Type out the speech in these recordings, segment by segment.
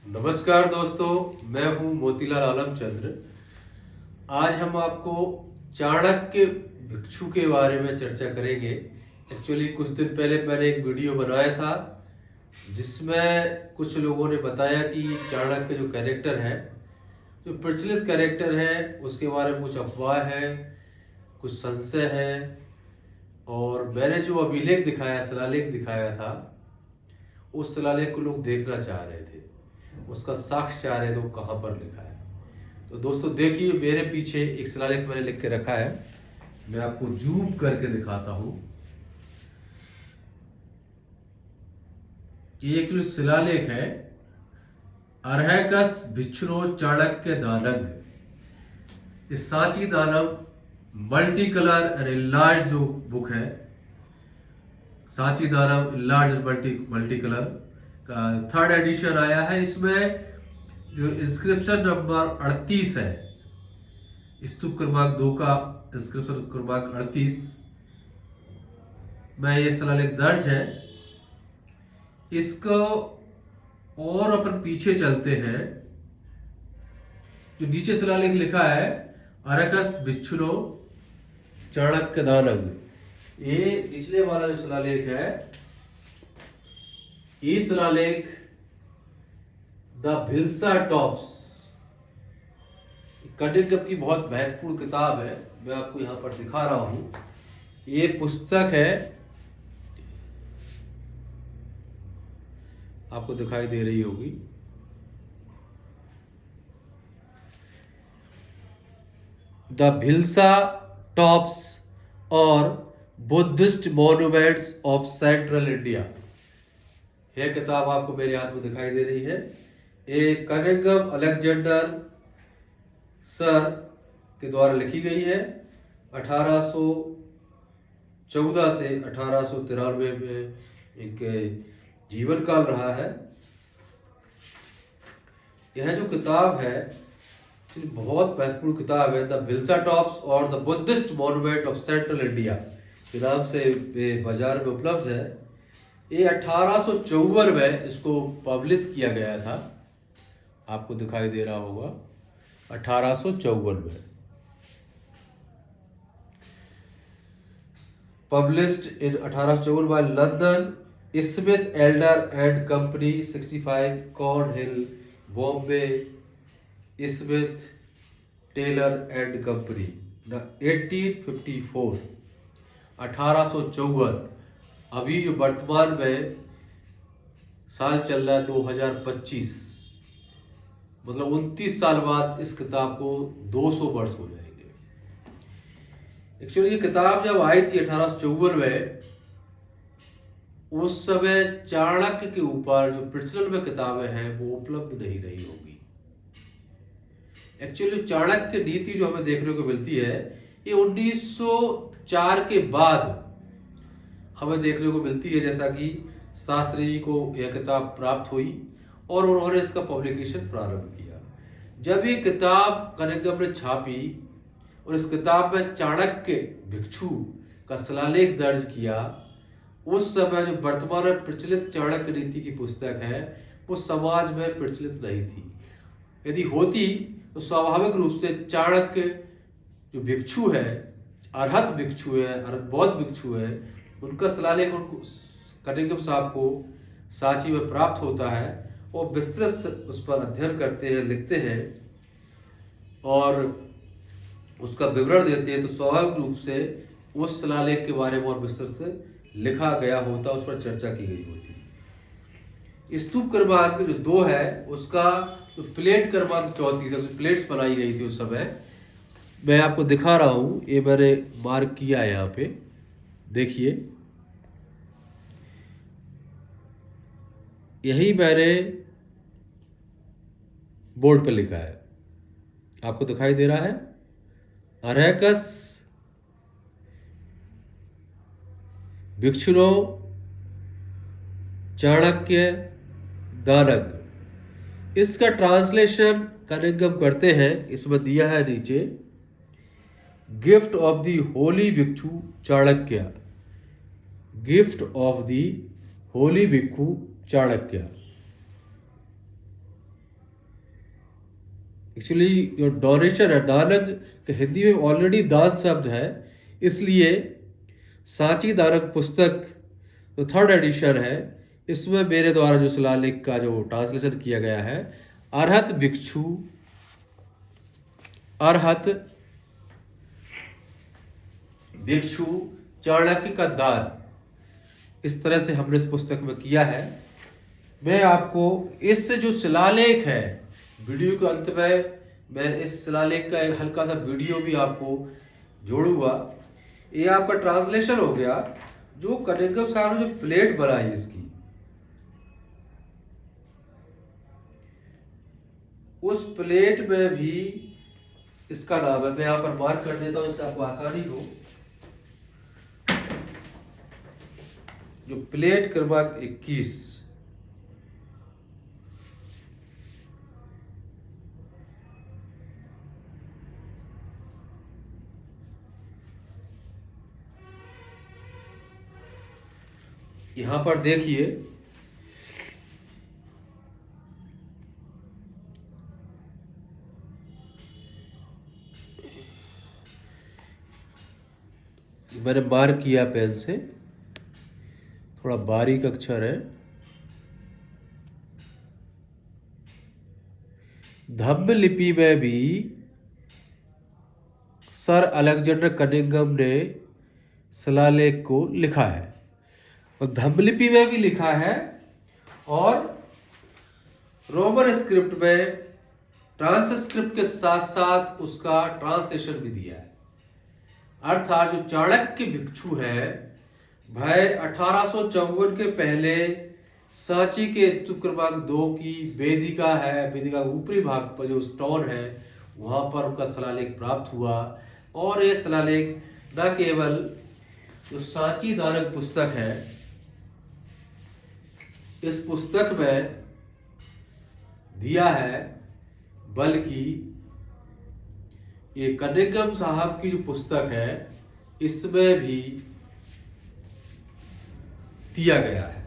नमस्कार दोस्तों, मैं हूं मोतीलाल आलमचंद्र। आज हम आपको चाणक्य भिक्षु के बारे में चर्चा करेंगे। एक्चुअली कुछ दिन पहले मैंने एक वीडियो बनाया था जिसमें कुछ लोगों ने बताया कि चाणक्य जो कैरेक्टर है, जो प्रचलित कैरेक्टर है, उसके बारे में कुछ अफवाह है, कुछ संशय है। और मैंने जो अभिलेख दिखाया, शिलालेख दिखाया था, उस शिलालेख को लोग देखना चाह रहे थे, उसका साक्ष्य चाह रहे थे वो कहाँ पर लिखा है। तो दोस्तों देखिए, मेरे पीछे एक शिलालेख मैंने लिख के रखा है, मैं आपको जूम करके दिखाता हूं। ये एक्चुअली शिलालेख है, अर्हैकस भिक्षुरो चाणक्य दानंग। इस सांची दानव मल्टी कलर एंड इनलार्ज जो बुक है, सांची दानव इनलार्ज मल्टी कलर का 3rd एडिशन आया है। इसमें जो इंस्क्रिप्शन नंबर 38 है, स्तूप क्रमांक 2 का इंस्क्रिप्शन क्रमांक 38 में ये शिलालेख दर्ज है। इसको और अपन पीछे चलते हैं। जो नीचे शिलालेख लिखा है, अरकस भिक्षुरो चाणक्य दानंग, ये निचले वाला जो शिलालेख है, ये शिलालेख द भिल्सा टॉप्स, कनिंघम की बहुत महत्वपूर्ण किताब है। मैं आपको यहां पर दिखा रहा हूं, ये पुस्तक है, आपको दिखाई दे रही होगी। द भिल्सा टॉप्स और Buddhist monuments of central India, यह किताब आपको मेरे हाथ में दिखाई दे रही है। ये कनिंघम अलेक्जेंडर सर के द्वारा लिखी गई है। 1814 से 1893 में इनके जीवन काल रहा है। यह जो किताब है बहुत महत्वपूर्ण किताब है, द भिल्सा टॉप्स और the Buddhist monument of central India के नाम से बाजार में उपलब्ध है। ये 1854 में इसको पब्लिश किया गया था, आपको दिखाई दे रहा होगा, 1854 में published in 1854 by London Smith Elder and company 65 Cornhill, Bombay, Smith Taylor and company, 1854, 1854। अभी जो वर्तमान में साल चल रहा है 2025, मतलब 29 साल बाद इस किताब को 200 वर्ष हो जाएंगे। एक्चुअली ये किताब जब आई थी 1854 में, उस समय चाणक्य के ऊपर जो प्रचलन में किताबें हैं वो उपलब्ध नहीं रही होगी। एक्चुअली चाणक्य नीति जो हमें देखने को मिलती है, ये 1904 के बाद हमें देखने को मिलती है। जैसा कि शास्त्री जी को यह किताब प्राप्त हुई और उन्होंने इसका पब्लिकेशन प्रारंभ किया। जब ये किताब कनिंघम ने छापी और इस किताब में चाणक्य भिक्षु का शिलालेख दर्ज किया, उस समय जो वर्तमान में प्रचलित चाणक्य नीति की पुस्तक है वो समाज में प्रचलित नहीं थी। यदि होती तो स्वाभाविक रूप से चाणक्य जो भिक्षु है, अरहत भिक्षु है, अरहत बौद्ध भिक्षु है, उनका शिलालेख उनको कनिंघम साहब को सांची में प्राप्त होता है। वो विस्तृत उस पर अध्ययन करते हैं, लिखते हैं और उसका विवरण देते हैं, तो स्वाभाविक रूप से उस शिलालेख के बारे में और विस्तृत से लिखा गया होता, उस पर चर्चा की गई होती। स्तूप क्रमांक जो 2 है, उसका जो प्लेट क्रमांक 34 है, प्लेट्स बनाई गई थी उस समय, मैं आपको दिखा रहा हूं, ये मैंने मार्क किया है यहाँ पे, देखिए, यही मैंने बोर्ड पे लिखा है, आपको दिखाई दे रहा है, अर्हैकस भिक्षुरो चाणक्य दानंग। इसका ट्रांसलेशन कनिंघम करते हैं, इसमें दिया है नीचे, गिफ्ट ऑफ द होली भिक्षु Chanakya, gift of the Holi भिक्षु चाणक्य। एक्चुअली जो डोनेशन है, दानक के हिंदी में ऑलरेडी दान शब्द है, इसलिए सांची दानक पुस्तक जो थर्ड एडिशन है, इसमें मेरे द्वारा जो शिलालेख का जो ट्रांसलेशन किया गया है, अरहत भिक्षु, अरहत भिक्षु चाणक्य का दान, इस तरह से हमने इस पुस्तक में किया है। मैं आपको इस जो शिलालेख है, वीडियो के अंत में मैं इस शिलालेख का एक हल्का सा वीडियो भी आपको जोड़ूंगा। ये आपका ट्रांसलेशन हो गया। जो कनिंघम साहब ने जो प्लेट बनाई इसकी, उस प्लेट में भी इसका नाम है। मैं यहाँ पर मार्क कर देता हूँ इससे आपको आसानी हो। जो प्लेट क्रमांक 21, यहां पर देखिए, मैंने मार्क किया पेन से, थोड़ा बारीक अक्षर है। धम्म लिपि में भी सर अलेक्जेंडर कनिंघम ने शिलालेख को लिखा है, और धम्म लिपि में भी लिखा है, और रोमन स्क्रिप्ट में ट्रांसस्क्रिप्ट के साथ साथ उसका ट्रांसलेशन भी दिया है। अर्थात जो चाणक्य भिक्षु है, वह 1854 के पहले सांची के स्तूप क्रमांक 2 की वेदिका है, वेदिका के ऊपरी भाग पर जो स्टोन है, वहां पर उनका शिलालेख प्राप्त हुआ। और ये शिलालेख न केवल जो सांची दानक पुस्तक है, इस पुस्तक में दिया है, बल्कि ये कनिंघम साहब की जो पुस्तक है, इसमें भी दिया गया है।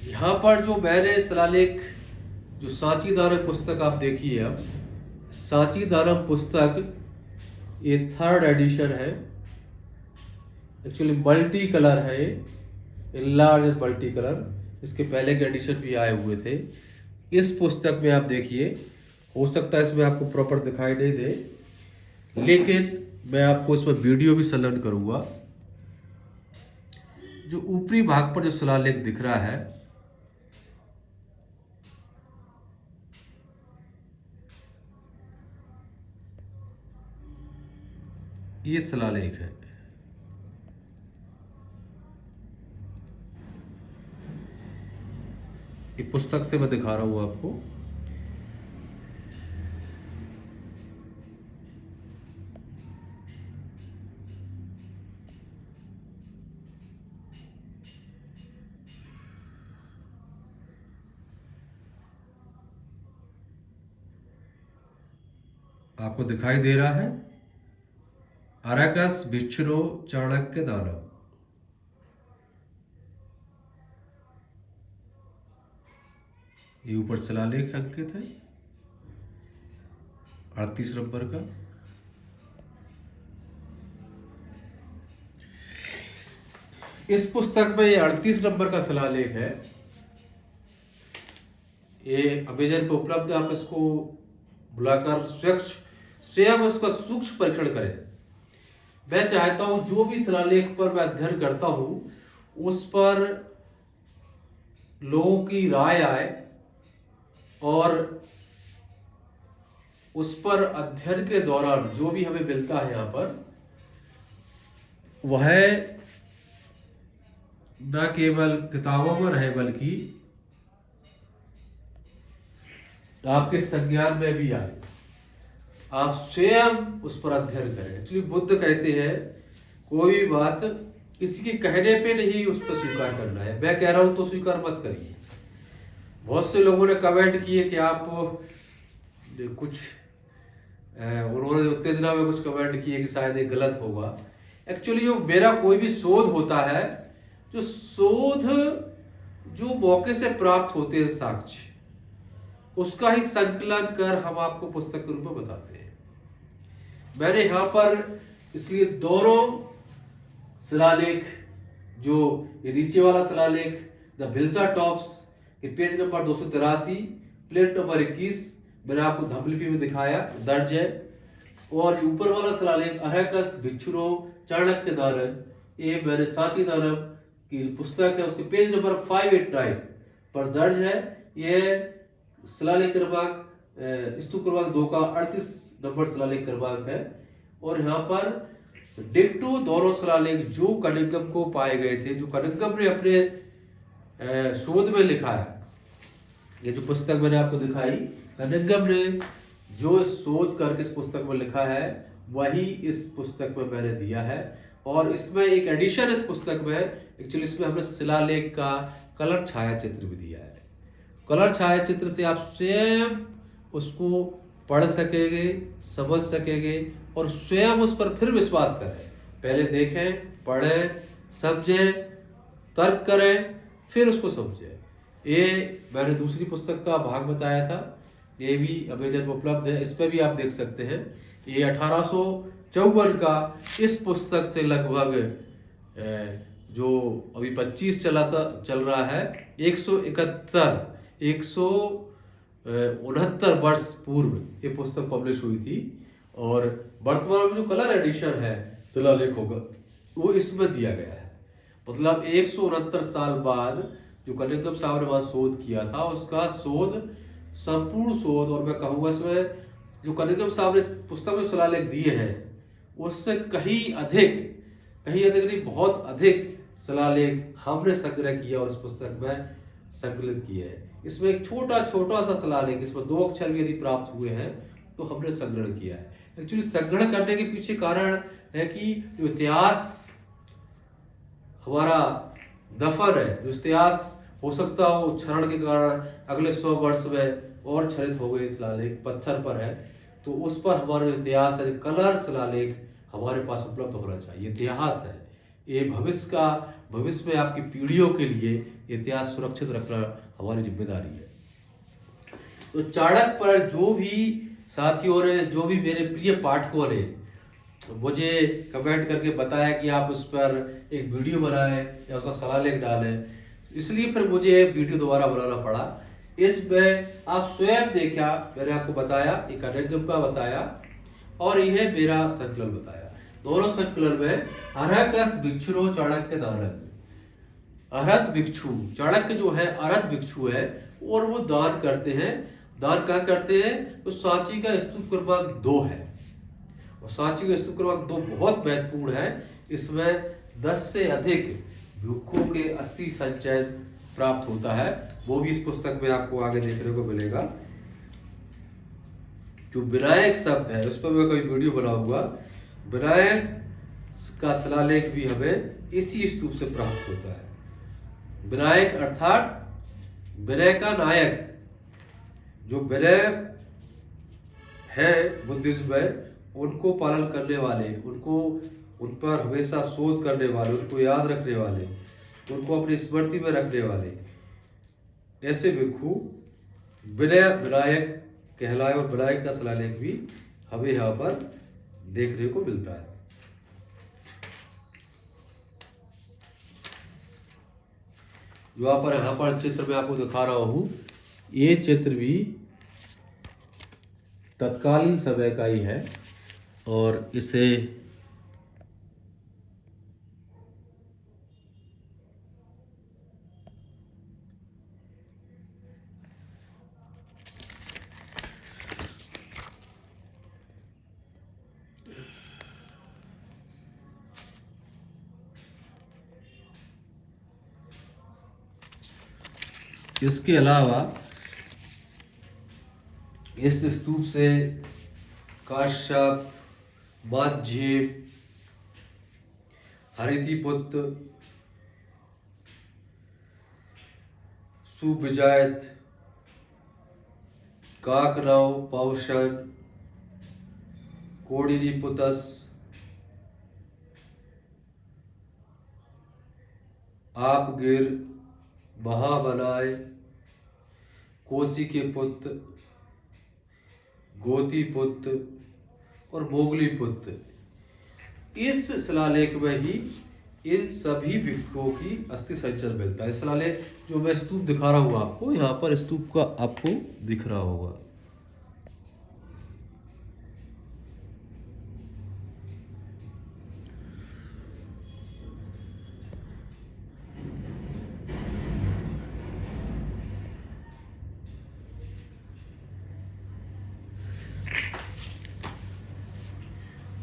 यहां पर जो मैंने शिलालेख, जो सांची दानक पुस्तक आप देखिए, अब सांची दानक पुस्तक ये थर्ड एडिशन है। एक्चुअली मल्टी कलर है, लार्ज एंड मल्टी कलर। इसके पहले के एडिशन भी आए हुए थे। इस पुस्तक में आप देखिए, हो सकता है इसमें आपको प्रॉपर दिखाई नहीं दे, लेकिन मैं आपको इसमें वीडियो भी संलग्न करूंगा। जो ऊपरी भाग पर जो शिलालेख दिख रहा है, ये शिलालेख है। ये पुस्तक से मैं दिखा रहा हूं आपको। आपको दिखाई दे रहा है, अरगस भिक्षुरो चाणक्य दानव। ये ऊपर शिलालेख अंकित है 38 नंबर का। इस पुस्तक में ये 38 नंबर का शिलालेख है। ये अमेजन पर उपलब्ध है, आप इसको बुलाकर स्वयं उसका सूक्ष्म परीक्षण करें। मैं चाहता हूं जो भी शिलालेख पर मैं अध्ययन करता हूं, उस पर लोगों की राय आए, और उस पर अध्ययन के दौरान जो भी हमें मिलता है यहां पर, वह न केवल किताबों में रहे, बल्कि आपके संज्ञान में भी आए। आप स्वयं उस पर अध्ययन करें। एक्चुअली बुद्ध कहते हैं, कोई भी बात किसी के कहने पे नहीं उस पर स्वीकार करना है। मैं कह रहा हूं तो स्वीकार मत करिए। बहुत से लोगों ने कमेंट किए कि आप कुछ, उन्होंने उत्तेजना में कुछ कमेंट किए कि शायद ये गलत होगा। एक्चुअली जो मेरा कोई भी शोध होता है, जो मौके से प्राप्त होते हैं साक्ष्य, उसका ही संकलन कर हम आपको पुस्तक के रूप में बताते हैं। मैंने यहाँ पर इसलिए दोनों शिलालेख, जो ये नीचे वाला शिलालेख द भिल्सा टॉप्स के पेज नंबर 283 प्लेट नंबर 21 मैंने आपको धमलिपि में दिखाया दर्ज है, और ऊपर वाला शिलालेख अरहकस भिक्षुरो चाणक्य दानव, ये मैंने सांची दानव की पुस्तक है उसके पेज नंबर 589 पर दर्ज है। ये शिलालेख क्रमांक स्तूप क्रमांक 2 का 38 नंबर शिलालेख क्रमांक है। और यहाँ पर डिक्टो दोनों शिलालेख जो कनिंघम को पाए गए थे, जो कनिंघम ने अपने शोध में लिखा है, ये जो पुस्तक मैंने आपको दिखाई, कनिंघम ने जो शोध करके इस पुस्तक में लिखा है वही इस पुस्तक में मैंने दिया है। और इसमें एक एडिशन इस पुस्तक में एक्चुअली इसमें हमने शिलालेख का कलर छाया चित्र भी दिया है। कलर छाया चित्र से आप स्वयं उसको पढ़ सकेंगे, समझ सकेंगे और स्वयं उस पर फिर विश्वास करें। पहले देखें, पढ़ें, समझें, तर्क करें, फिर उसको समझें। ये मैंने दूसरी पुस्तक का भाग बताया था, ये भी अमेजन में उपलब्ध है, इस पर भी आप देख सकते हैं। ये 1854 का इस पुस्तक से लगभग जो अभी 25 चल रहा है, 169 वर्ष पूर्व ये पुस्तक पब्लिश हुई थी। और वर्तमान में जो कलर एडिशन है शिलालेखों का वो इसमें दिया गया है। मतलब 169 साल बाद जो कनिंघम साहब ने वहां शोध किया था, उसका शोध, संपूर्ण शोध, और मैं कहूँगा इसमें जो कनिंघम साहब ने पुस्तक में शिलालेख दिए हैं उससे कहीं अधिक नहीं, बहुत अधिक शिलालेख हमने संग्रह किया और इस पुस्तक में संकलित किए हैं। इसमें एक छोटा सा शिलालेख, इसमें 2 अक्षर भी यदि प्राप्त हुए हैं तो हमने संग्रह किया है। एक्चुअली संग्रह करने के पीछे कारण है कि जो इतिहास हमारा दफन है, जो इतिहास हो सकता हो क्षरण के कारण अगले 100 वर्ष में और क्षरित हो गए, शिलालेख पत्थर पर है, तो उस पर हमारा जो इतिहास है, कलर शिलालेख हमारे पास उपलब्ध होना चाहिए। इतिहास है ये भविष्य में आपकी पीढ़ियों के लिए इतिहास सुरक्षित रखना हमारी जिम्मेदारी है। तो चाणक्य पर जो भी साथियों ने, जो भी मेरे प्रिय पाठकों ने मुझे कमेंट करके बताया कि आप उस पर एक वीडियो बनाएं या उसका शिलालेख डालें, इसलिए फिर मुझे वीडियो दोबारा बनाना पड़ा। इसमें आप स्वयं देखा, मैंने आपको बताया, एक कनिंघम का बताया और यह मेरा संकलन बताया। दोनों संकलन में अरहकस भिक्षुरो चाणक्य दानव, अरहत भिक्षु, चाणक्य जो है अरहत भिक्षु है और वो दान करते हैं। दान कहाँ करते हैं? तो सांची का स्तूप क्रमांक 2 है, और सांची का स्तूप क्रमांक 2 बहुत महत्वपूर्ण है। इसमें 10 से अधिक भिक्षुओं के अस्थि संचय प्राप्त होता है, वो भी इस पुस्तक में आपको आगे देखने को मिलेगा। जो विनायक शब्द है उस पर मैं कोई वीडियो बनाऊंगा। विनायक का शिलालेख भी हमें इसी स्तूप से प्राप्त होता है। विनायक अर्थात विनय का नायक, जो विनय है बुद्धिज्म में, उनको पालन करने वाले, उन पर हमेशा शोध करने वाले, उनको याद रखने वाले, उनको अपनी स्मृति में रखने वाले, ऐसे भिक्षु विनायक कहलाए। और विनायक का शिलालेख भी हमें यहाँ पर देखने को मिलता है। जो यहाँ पर चित्र में आपको दिखा रहा हूं, ये चित्र भी तत्कालीन समय का ही है और इसे इसके अलावा इस स्तूप से काश्यप, माध्यम, हरितिपुत्र, सुविजायत, काकनव, पौशन, कोडिलीपुतस, आपगिर, महाबलाय, कोसी के पुत्र, गोती पुत्र और मोगली पुत्र। इस शिलालेख में ही इन सभी भिक्षुओं की अस्थि संचर मिलता है। शिलालेख जो मैं स्तूप दिखा रहा हूँ आपको, यहाँ पर स्तूप का आपको दिख रहा होगा।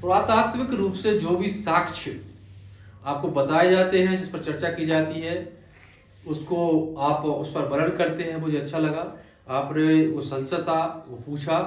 पुरातात्विक रूप से जो भी साक्ष्य आपको बताए जाते हैं, जिस पर चर्चा की जाती है, उसको आप उस पर वर्णन करते हैं। मुझे अच्छा लगा आपने वो संशय था वो पूछा